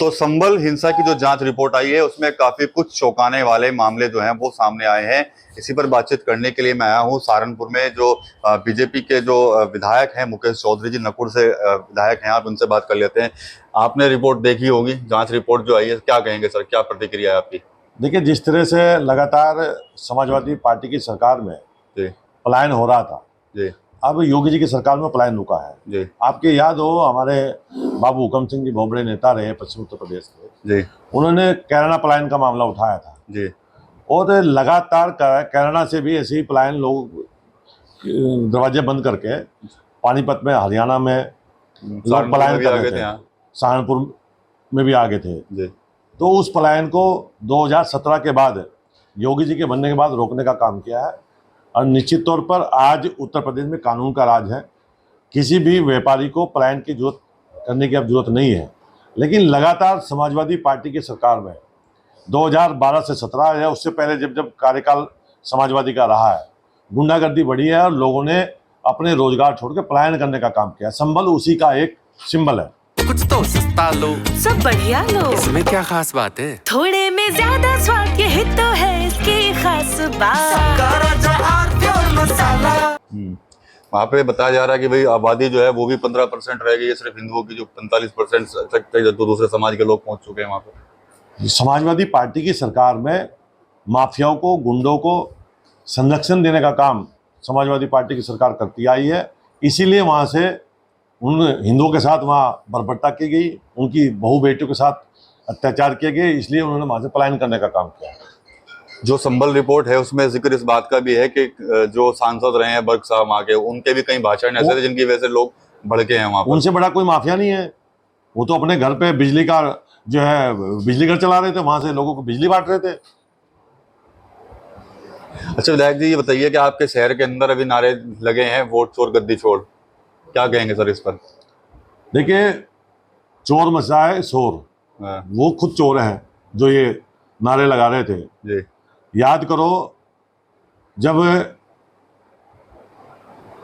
तो संभल हिंसा की जो जांच रिपोर्ट आई है उसमें काफी कुछ चौंकाने वाले मामले जो हैं वो सामने आए हैं। इसी पर बातचीत करने के लिए मैं आया हूँ सहारनपुर में। जो बीजेपी के जो विधायक हैं मुकेश चौधरी जी, नकुड़ से विधायक हैं, आप उनसे बात कर लेते हैं। आपने रिपोर्ट देखी होगी, जांच रिपोर्ट जो आई है, क्या कहेंगे सर, क्या प्रतिक्रिया है आपकी? देखिए, जिस तरह से लगातार समाजवादी पार्टी की सरकार में जी पलायन हो रहा था, जी अब योगी जी की सरकार में पलायन रुका है। जी आपके याद हो, हमारे बाबू हुकम सिंह जी भोबड़े नेता रहे पश्चिम उत्तर प्रदेश के, जी उन्होंने कैराना पलायन का मामला उठाया था जी और लगातार कैराना से भी ऐसे ही पलायन लोग दरवाजे बंद करके पानीपत में, हरियाणा में लोग पलायन कर रहे थे, सहारनपुर में भी आगे थे। जी। तो उस पलायन को 2017 के बाद, योगी जी के बनने के बाद रोकने का काम किया है। और निश्चित तौर पर आज उत्तर प्रदेश में कानून का राज है, किसी भी व्यापारी को पलायन की जरूरत करने की अब जरूरत नहीं है। लेकिन लगातार समाजवादी पार्टी की सरकार में 2012 से 17 या उससे पहले जब जब कार्यकाल समाजवादी का रहा है, गुंडागर्दी बढ़ी है और लोगों ने अपने रोजगार छोड़ के पलायन करने का काम किया। संबल उसी का एक सिंबल है। कुछ तो सस्ता लो, सब बढ़िया लो, इसमें क्या खास बात है? थोड़े में ज्यादा स्वाद, यही तो है इसकी खास बात। वहाँ पे बताया जा रहा है कि भाई आबादी जो है वो भी 15% रह गई है, सिर्फ हिंदुओं की जो 45% तक तो दूसरे समाज के लोग पहुंच चुके हैं वहाँ पे। समाजवादी पार्टी की सरकार में माफियाओं को, गुंडों को संरक्षण देने का काम समाजवादी पार्टी की सरकार करती आई है। इसीलिए वहाँ से उन हिंदुओं के साथ वहाँ बर्बरता की गई, उनकी बहू बेटियों के साथ अत्याचार किए गए, इसलिए उन्होंने वहाँ से पलायन करने का काम किया। जो संबल रिपोर्ट है उसमें जिक्र इस बात का भी है कि जो सांसद रहे हैं बर्ग साहब वहाँ के, उनके भी कई भाषण ऐसे थे जिनकी वजह से लोग भड़के हैं वहाँ पर। उनसे बड़ा कोई माफिया नहीं है। वो तो अपने घर पे बिजली का जो है बिजली घर चला रहे थे, वहाँ से लोगों को बिजली बांट रहे थे। अच्छा विधायक जी, ये बताइए कि आपके शहर के अंदर अभी नारे लगे हैं, वोट चोर गद्दी छोड़, क्या कहेंगे सर इस पर? देखिए, चोर मचाए शोर, वो खुद चोर हैं जो ये नारे लगा रहे थे। जी। याद करो, जब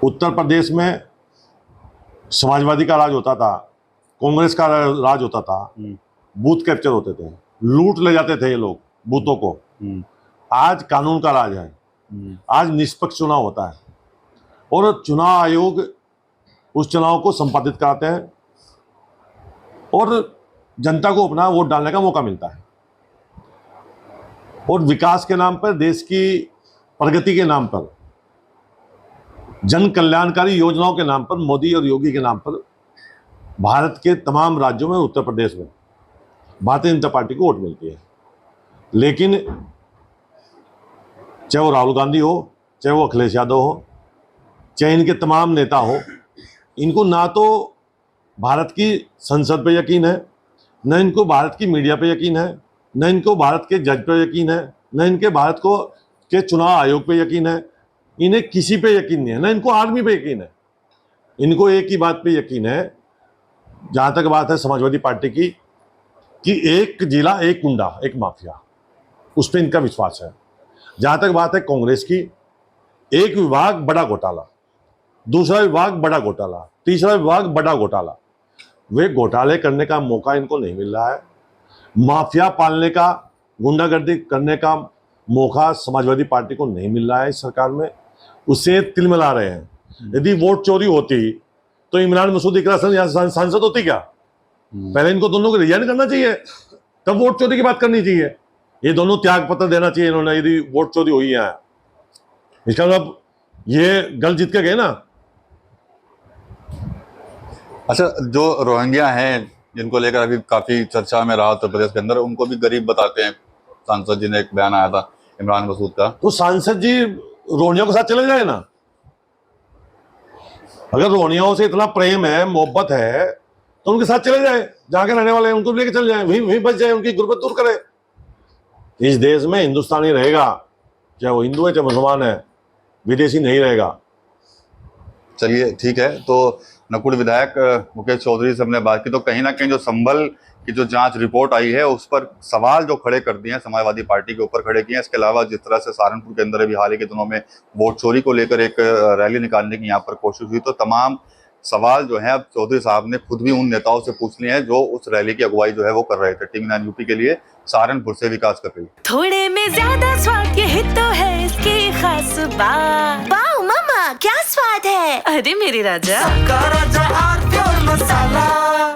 उत्तर प्रदेश में समाजवादी का राज होता था, कांग्रेस का राज होता था, बूथ कैप्चर होते थे, लूट ले जाते थे ये लोग बूथों को। आज कानून का राज है, आज निष्पक्ष चुनाव होता है और चुनाव आयोग उस चुनाव को संपादित कराते हैं और जनता को अपना वोट डालने का मौका मिलता है। और विकास के नाम पर, देश की प्रगति के नाम पर, जन कल्याणकारी योजनाओं के नाम पर, मोदी और योगी के नाम पर भारत के तमाम राज्यों में, उत्तर प्रदेश में भारतीय जनता पार्टी को वोट मिलती है। लेकिन चाहे वो राहुल गांधी हो, चाहे वो अखिलेश यादव हो, चाहे इनके तमाम नेता हो, इनको ना तो भारत की संसद पे यकीन है, न इनको भारत की मीडिया पे यकीन है, न इनको भारत के जज पे यकीन है, न इनके भारत को के चुनाव आयोग पे यकीन है। इन्हें किसी पे यकीन नहीं है, न इनको आर्मी पे यकीन है। इनको एक ही बात पे यकीन है, जहाँ तक बात है समाजवादी पार्टी की, कि एक जिला, एक गुंडा, एक माफिया, उस पर इनका विश्वास है। जहाँ तक बात है कांग्रेस की, एक विभाग बड़ा घोटाला, दूसरा विभाग बड़ा घोटाला, तीसरा विभाग बड़ा घोटाला। वे घोटाले करने का मौका इनको नहीं मिल रहा है। माफिया पालने का, गुंडागर्दी करने का मौका समाजवादी पार्टी को नहीं मिल रहा है इस सरकार में। उससे तिलमिला रहे हैं। यदि वोट चोरी होती तो इमरान मसूद इकरा यहाँ सांसद होती क्या? पहले इनको दोनों को रिजाइन करना चाहिए, तब वोट चोरी की बात करनी चाहिए। ये दोनों त्याग पत्र देना चाहिए इन्होंने, यदि वोट चोरी हुई है। इसका मतलब ये गल जीत के गए ना। अच्छा, जो रोहिंग्या हैं जिनको लेकर अभी काफी चर्चा में रहा उत्तर प्रदेश के अंदर, उनको भी गरीब बताते हैं। सांसद जी ने एक बयान आया था इमरान मसूद का। तो सांसद जी रोहिंग्या के साथ चले जाए ना। अगर रोहिंग्याओं से इतना प्रेम है, मोहब्बत है, तो उनके साथ चले जाए। जहाँ के रहने वाले हैं उनको लेके चले जाए, वहीं बच जाए, उनकी गुर्बत दूर करे। इस देश में हिंदुस्तानी रहेगा, चाहे वो हिंदू है चाहे मुसलमान है, विदेशी नहीं रहेगा। चलिए ठीक है। तो नकुड़ विधायक मुकेश चौधरी से हमने बात की, तो कहीं ना कहीं जो संबल की जो जांच रिपोर्ट आई है उस पर सवाल जो खड़े कर दिए हैं समाजवादी पार्टी के ऊपर खड़े किए हैं। इसके अलावा जिस तरह से सहारनपुर के अंदर अभी हाल ही के दिनों में वोट चोरी को लेकर एक रैली निकालने की यहाँ पर कोशिश हुई, तो तमाम सवाल जो है अब चौधरी साहब ने खुद भी उन नेताओं से पूछ लिए हैं जो उस रैली की अगुवाई जो है वो कर रहे थे। टीवी 9 यूपी के लिए सहारनपुर से विकास कपिल। थोड़े में ज्यादा स्वाद, यही तो है इसकी खास बात। वाओ मम्मा, क्या स्वाद है। अरे मेरे राजा, राजा और प्योर मसाला।